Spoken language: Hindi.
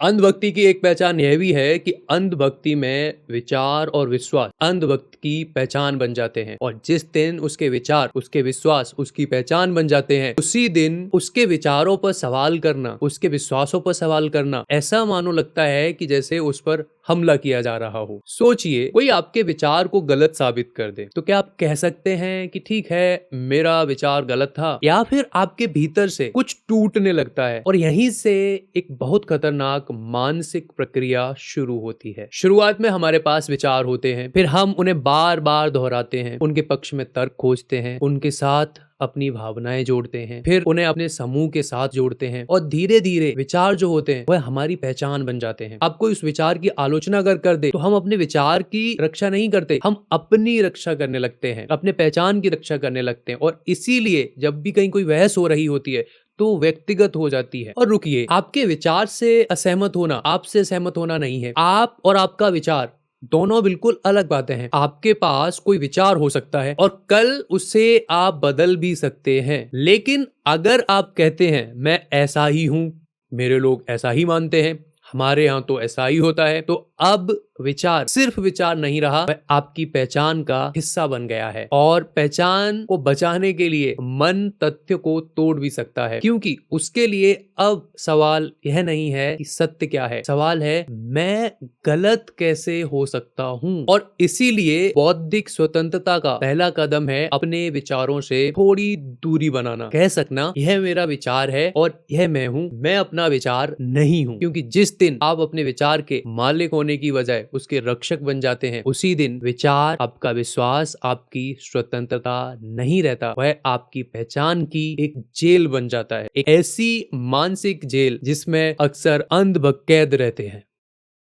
अंधभक्ति की एक पहचान यह भी है कि अंधभक्ति में विचार और विश्वास अंधभक्त की पहचान बन जाते हैं, और जिस दिन उसके विचार, उसके विश्वास, उसकी पहचान बन जाते हैं, उसी दिन उसके विचारों पर सवाल करना, उसके विश्वासों पर सवाल करना ऐसा मानो लगता है कि जैसे उस पर हमला किया जा रहा हो। सोचिए, कोई आपके विचार को गलत साबित कर दे तो क्या आप कह सकते हैं कि ठीक है, मेरा विचार गलत था, या फिर आपके भीतर से कुछ टूटने लगता है और यहीं से एक बहुत खतरनाक मानसिक प्रक्रिया शुरू होती है। शुरुआत में हमारे पास विचार होते हैं, फिर हम उन्हें बार बार दोहराते हैं, उनके पक्ष में तर्क खोजते हैं, उनके साथ अपनी भावनाएं जोड़ते हैं, फिर उन्हें अपने समूह के साथ जोड़ते हैं, और धीरे धीरे विचार जो होते हैं वह हमारी पहचान बन जाते हैं। आप कोई उस विचार की आलोचना अगर कर दे तो हम अपने विचार की रक्षा नहीं करते, हम अपनी रक्षा करने लगते हैं, अपने पहचान की रक्षा करने लगते हैं। और इसीलिए जब भी कहीं कोई बहस हो रही होती है तो व्यक्तिगत हो जाती है। और रुकिए, आपके विचार से असहमत होना आपसे सहमत होना नहीं है। आप और आपका विचार दोनों बिल्कुल अलग बातें हैं। आपके पास कोई विचार हो सकता है और कल उसे आप बदल भी सकते हैं, लेकिन अगर आप कहते हैं मैं ऐसा ही हूं, मेरे लोग ऐसा ही मानते हैं, हमारे यहाँ तो ऐसा ही होता है, तो अब विचार सिर्फ विचार नहीं रहा, वह आपकी पहचान का हिस्सा बन गया है। और पहचान को बचाने के लिए मन तथ्य को तोड़ भी सकता है, क्योंकि उसके लिए अब सवाल यह नहीं है कि सत्य क्या है, सवाल है मैं गलत कैसे हो सकता हूँ। और इसीलिए बौद्धिक स्वतंत्रता का पहला कदम है अपने विचारों से थोड़ी दूरी बनाना, कह सकना यह मेरा विचार है और यह मैं हूँ, मैं अपना विचार नहीं हूँ। क्योंकि जिस दिन आप अपने विचार के मालिक होने की बजाय उसके रक्षक बन जाते हैं, उसी दिन विचार, आपका विश्वास, आपकी स्वतंत्रता नहीं रहता, वह आपकी पहचान की एक जेल बन जाता है, एक ऐसी मानसिक जेल जिसमें अक्सर अंधभक्त कैद रहते हैं।